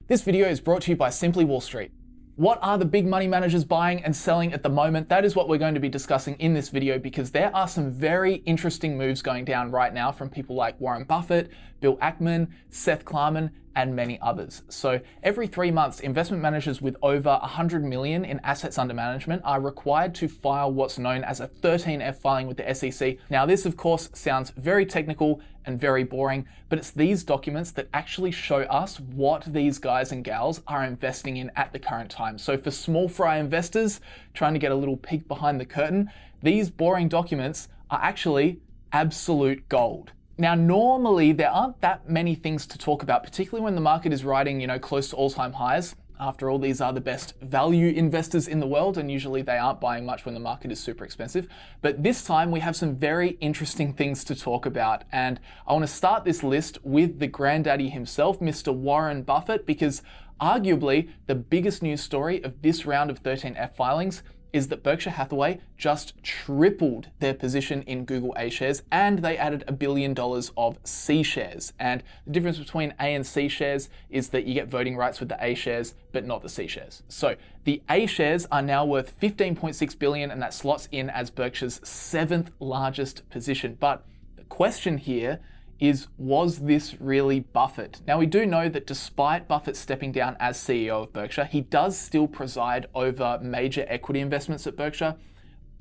This video is brought to you by Simply Wall Street. What are the big money managers buying and selling at the moment? That is what we're going to be discussing in this video, because there are some very interesting moves going down right now from people like Warren Buffett, Bill Ackman, Seth Klarman, and many others. So every 3 months, investment managers with over 100 million in assets under management are required to file what's known as a 13F filing with the SEC. Now, this of course sounds very technical and very boring, but it's these documents that actually show us what these guys and gals are investing in at the current time. So for small fry investors trying to get a little peek behind the curtain, these boring documents are actually absolute gold. Now, normally there aren't that many things to talk about, particularly when the market is riding, close to all-time highs. After all, these are the best value investors in the world, and usually they aren't buying much when the market is super expensive. But this time we have some very interesting things to talk about. And I want to start this list with the granddaddy himself, Mr. Warren Buffett, because arguably the biggest news story of this round of 13F filings is that Berkshire Hathaway just tripled their position in Google A shares, and they added $1 billion of C shares. And the difference between A and C shares is that you get voting rights with the A shares, but not the C shares. So the A shares are now worth $15.6 billion, and that slots in as Berkshire's 7th largest position. But the question here is, was this really Buffett? Now, we do know that despite Buffett stepping down as CEO of Berkshire, he does still preside over major equity investments at Berkshire.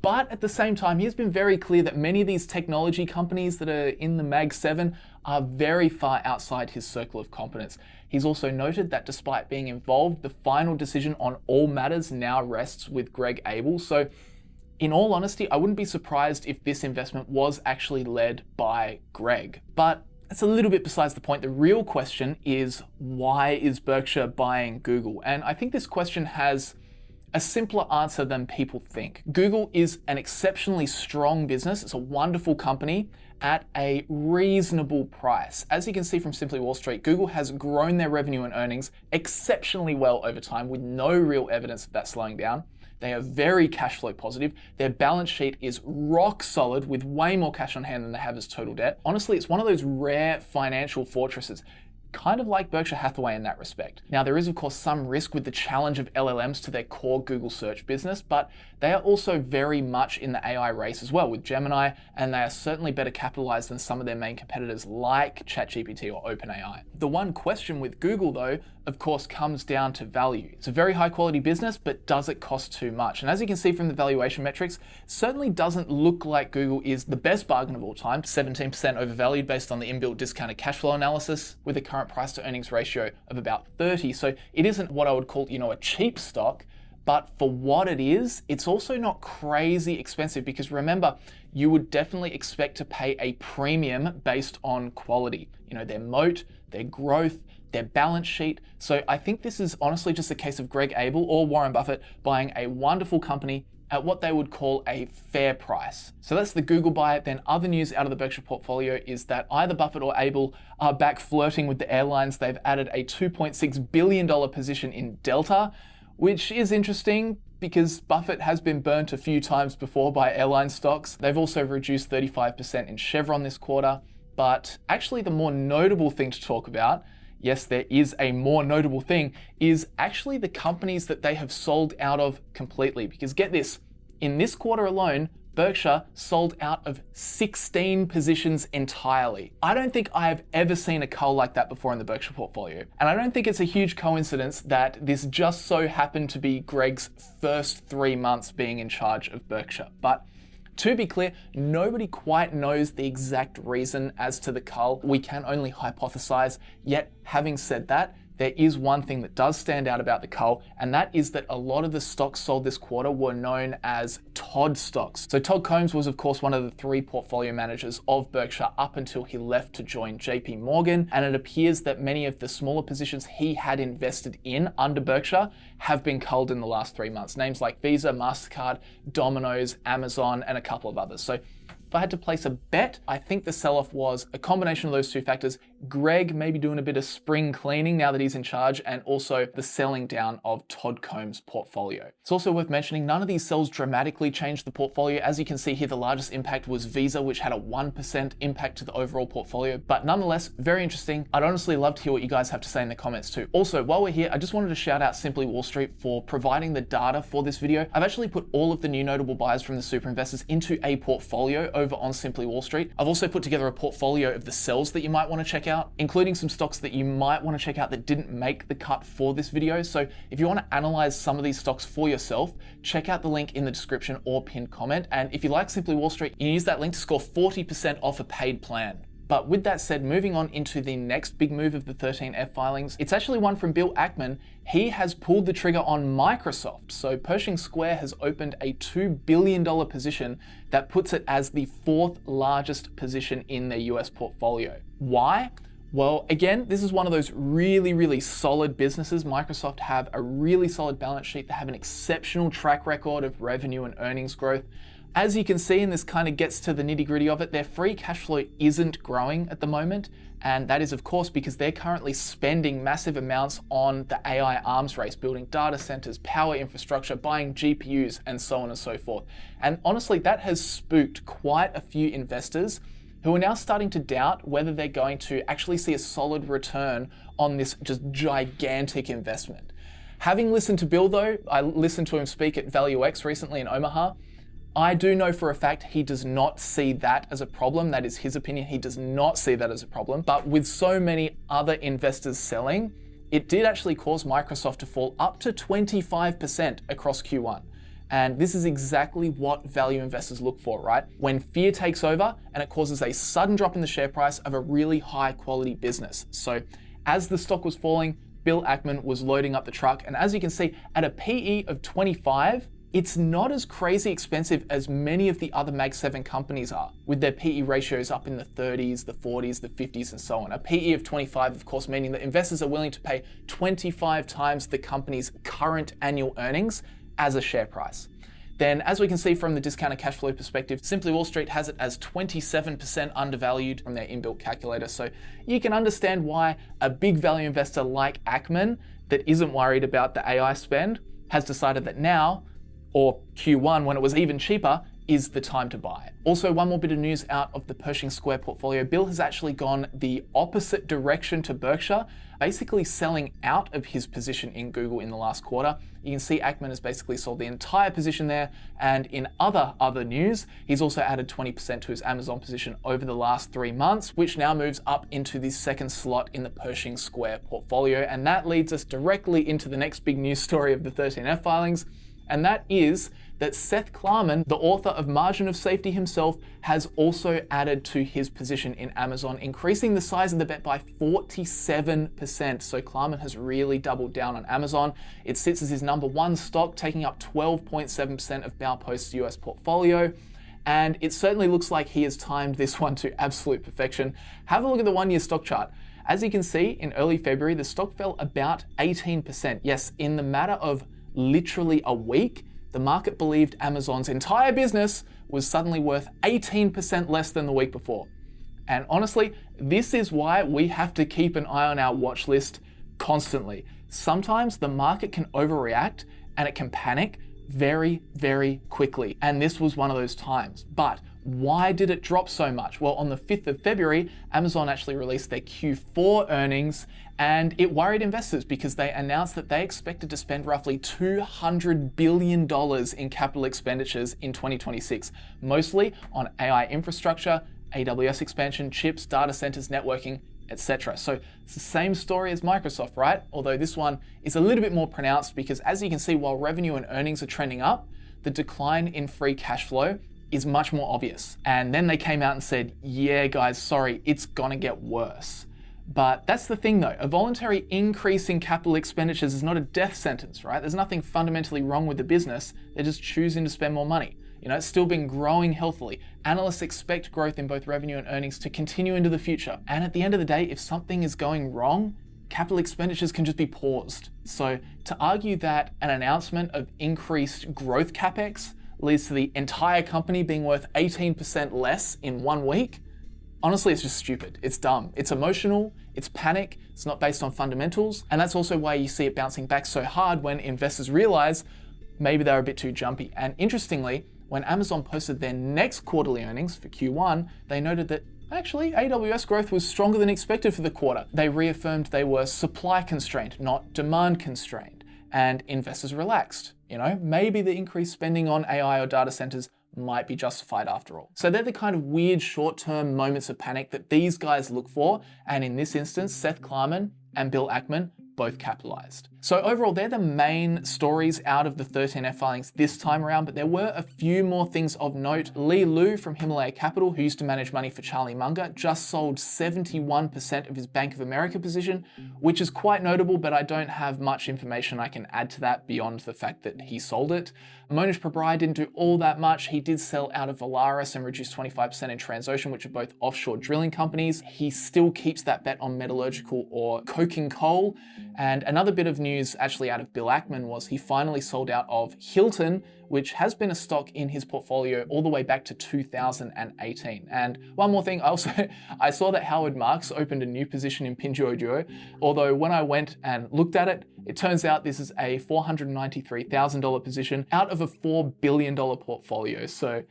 But at the same time, he's been very clear that many of these technology companies that are in the Mag 7 are very far outside his circle of competence. He's also noted that despite being involved, the final decision on all matters now rests with Greg Abel. So in all honesty, I wouldn't be surprised if this investment was actually led by Greg. But it's a little bit besides the point. The real question is, why is Berkshire buying Google? And I think this question has a simpler answer than people think. Google is an exceptionally strong business. It's a wonderful company at a reasonable price. As you can see from Simply Wall Street, Google has grown their revenue and earnings exceptionally well over time with no real evidence of that slowing down. They are very cash flow positive. Their balance sheet is rock solid with way more cash on hand than they have as total debt. Honestly, it's one of those rare financial fortresses, kind of like Berkshire Hathaway in that respect. Now, there is of course some risk with the challenge of LLMs to their core Google search business, but they are also very much in the AI race as well with Gemini, and they are certainly better capitalized than some of their main competitors like ChatGPT or OpenAI. The one question with Google though, of course, comes down to value. It's a very high quality business, but does it cost too much? And as you can see from the valuation metrics, certainly doesn't look like Google is the best bargain of all time, 17% overvalued based on the inbuilt discounted cash flow analysis with a current price to earnings ratio of about 30. So it isn't what I would call, a cheap stock, but for what it is, it's also not crazy expensive, because remember, you would definitely expect to pay a premium based on quality, their moat, their growth, their balance sheet. So I think this is honestly just a case of Greg Abel or Warren Buffett buying a wonderful company at what they would call a fair price. So that's the Google buy. Then other news out of the Berkshire portfolio is that either Buffett or Abel are back flirting with the airlines. They've added a $2.6 billion position in Delta, which is interesting because Buffett has been burnt a few times before by airline stocks. They've also reduced 35% in Chevron this quarter. But actually the more notable thing to talk about, yes, there is a more notable thing, is actually the companies that they have sold out of completely. Because get this, in this quarter alone, Berkshire sold out of 16 positions entirely. I don't think I have ever seen a cull like that before in the Berkshire portfolio. And I don't think it's a huge coincidence that this just so happened to be Greg's first 3 months being in charge of Berkshire. But to be clear, nobody quite knows the exact reason as to the cull. We can only hypothesize. Yet, having said that, there is one thing that does stand out about the cull, and that is that a lot of the stocks sold this quarter were known as Todd stocks. So Todd Combs was of course one of the 3 portfolio managers of Berkshire up until he left to join JP Morgan, and it appears that many of the smaller positions he had invested in under Berkshire have been culled in the last 3 months. Names like Visa, MasterCard, Domino's, Amazon, and a couple of others. So if I had to place a bet, I think the sell-off was a combination of those 2 factors, Greg maybe doing a bit of spring cleaning now that he's in charge, and also the selling down of Todd Combs' portfolio. It's also worth mentioning none of these sells dramatically changed the portfolio. As you can see here, the largest impact was Visa, which had a 1% impact to the overall portfolio, but nonetheless, very interesting. I'd honestly love to hear what you guys have to say in the comments too. Also, while we're here, I just wanted to shout out Simply Wall Street for providing the data for this video. I've actually put all of the new notable buys from the super investors into a portfolio over on Simply Wall Street. I've also put together a portfolio of the sells that you might want to check out, including some stocks that you might want to check out that didn't make the cut for this video. So if you want to analyze some of these stocks for yourself, check out the link in the description or pinned comment. And if you like Simply Wall Street, you can use that link to score 40% off a paid plan. But with that said, moving on into the next big move of the 13F filings, it's actually one from Bill Ackman. He has pulled the trigger on Microsoft. So Pershing Square has opened a $2 billion position that puts it as the 4th largest position in their US portfolio. Why? Well, again, this is one of those really, really solid businesses. Microsoft have a really solid balance sheet. They have an exceptional track record of revenue and earnings growth. As you can see, and this kind of gets to the nitty-gritty of it, their free cash flow isn't growing at the moment. And that is, of course, because they're currently spending massive amounts on the AI arms race, building data centers, power infrastructure, buying GPUs, and so on and so forth. And honestly, that has spooked quite a few investors who are now starting to doubt whether they're going to actually see a solid return on this just gigantic investment. Having listened to Bill though, I listened to him speak at ValueX recently in Omaha. I do know for a fact he does not see that as a problem. That is his opinion. He does not see that as a problem. But with so many other investors selling, it did actually cause Microsoft to fall up to 25% across Q1. And this is exactly what value investors look for, right? When fear takes over and it causes a sudden drop in the share price of a really high quality business. So as the stock was falling, Bill Ackman was loading up the truck. And as you can see, at a PE of 25, it's not as crazy expensive as many of the other Mag 7 companies are, with their PE ratios up in the 30s, the 40s, the 50s, and so on. A PE of 25, of course, meaning that investors are willing to pay 25 times the company's current annual earnings as a share price. Then, as we can see from the discounted cash flow perspective, Simply Wall Street has it as 27% undervalued from their inbuilt calculator. So you can understand why a big value investor like Ackman that isn't worried about the AI spend has decided that now, or Q1 when it was even cheaper, is the time to buy. Also, one more bit of news out of the Pershing Square portfolio. Bill has actually gone the opposite direction to Berkshire, basically selling out of his position in Google in the last quarter. You can see Ackman has basically sold the entire position there. And in other news, he's also added 20% to his Amazon position over the last 3 months, which now moves up into the second slot in the Pershing Square portfolio. And that leads us directly into the next big news story of the 13F filings. And that is that Seth Klarman, the author of Margin of Safety himself, has also added to his position in Amazon, increasing the size of the bet by 47%. So Klarman has really doubled down on Amazon. It sits as his number 1 stock, taking up 12.7% of Baupost's US portfolio. And it certainly looks like he has timed this one to absolute perfection. Have a look at the 1-year stock chart. As you can see, in early February, the stock fell about 18%. Yes, in the matter of literally a week, the market believed Amazon's entire business was suddenly worth 18% less than the week before. And honestly, this is why we have to keep an eye on our watch list constantly. Sometimes the market can overreact and it can panic very, very quickly. And this was one of those times. But why did it drop so much? Well, on the 5th of February, Amazon actually released their Q4 earnings, and it worried investors because they announced that they expected to spend roughly $200 billion in capital expenditures in 2026, mostly on AI infrastructure, AWS expansion, chips, data centers, networking, etc. So it's the same story as Microsoft, right? Although this one is a little bit more pronounced because, as you can see, while revenue and earnings are trending up, the decline in free cash flow is much more obvious. And then they came out and said, yeah, guys, sorry, it's gonna get worse. But that's the thing though, a voluntary increase in capital expenditures is not a death sentence, right? There's nothing fundamentally wrong with the business. They're just choosing to spend more money. You know, it's still been growing healthily. Analysts expect growth in both revenue and earnings to continue into the future. And at the end of the day, if something is going wrong, capital expenditures can just be paused. So to argue that an announcement of increased growth CapEx leads to the entire company being worth 18% less in 1 week, Honestly, it's just stupid. It's dumb. It's emotional, it's panic, it's not based on fundamentals, and that's also why you see it bouncing back so hard when investors realize maybe they're a bit too jumpy. And interestingly, when Amazon posted their next quarterly earnings for Q1, they noted that actually AWS growth was stronger than expected for the quarter. They reaffirmed they were supply constrained, not demand constrained, and investors relaxed. Maybe the increased spending on AI or data centers might be justified after all. So they're the kind of weird short-term moments of panic that these guys look for, and in this instance, Seth Klarman and Bill Ackman both capitalized. So overall, they're the main stories out of the 13F filings this time around, but there were a few more things of note. Lee Lu from Himalaya Capital, who used to manage money for Charlie Munger, just sold 71% of his Bank of America position, which is quite notable, but I don't have much information I can add to that beyond the fact that he sold it. Monish Prabrai didn't do all that much. He did sell out of Valaris and reduced 25% in Transocean, which are both offshore drilling companies. He still keeps that bet on metallurgical or coking coal. And another bit of news actually out of Bill Ackman was he finally sold out of Hilton, which has been a stock in his portfolio all the way back to 2018. And one more thing, I saw that Howard Marks opened a new position in Pinduoduo, although when I went and looked at it, it turns out this is a $493,000 position out of a $4 billion portfolio. So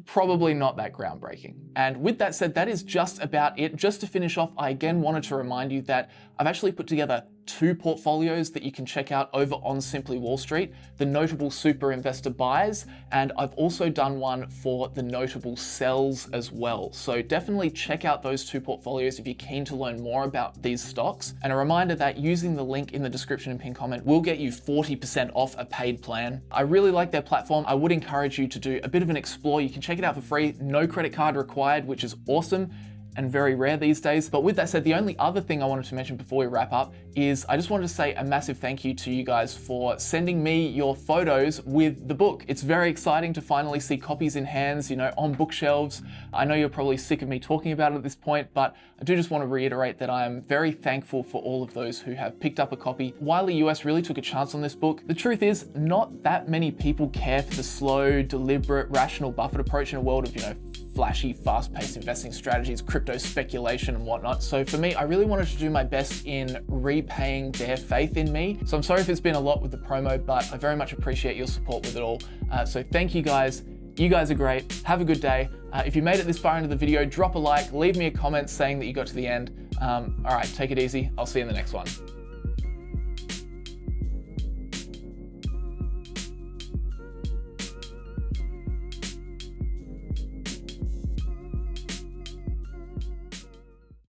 probably not that groundbreaking. And with that said, that is just about it. Just to finish off, I again wanted to remind you that I've actually put together 2 portfolios that you can check out over on Simply Wall Street, the notable super investor buys, and I've also done one for the notable sells as well. So definitely check out those 2 portfolios if you're keen to learn more about these stocks. And a reminder that using the link in the description and pinned comment will get you 40% off a paid plan. I really like their platform. I would encourage you to do a bit of an explore. You can check it out for free, no credit card required, which is awesome and very rare these days. But with that said, the only other thing I wanted to mention before we wrap up is I just wanted to say a massive thank you to you guys for sending me your photos with the book. It's very exciting to finally see copies in hands, on bookshelves. I know you're probably sick of me talking about it at this point, but I do just want to reiterate that I am very thankful for all of those who have picked up a copy. Wiley US really took a chance on this book. The truth is, not that many people care for the slow, deliberate, rational Buffett approach in a world of, flashy, fast-paced investing strategies, crypto speculation and whatnot. So for me, I really wanted to do my best in repaying their faith in me. So I'm sorry if it's been a lot with the promo, but I very much appreciate your support with it all. So thank you guys. You guys are great. Have a good day. If you made it this far into the video, drop a like, leave me a comment saying that you got to the end. All right, take it easy. I'll see you in the next one.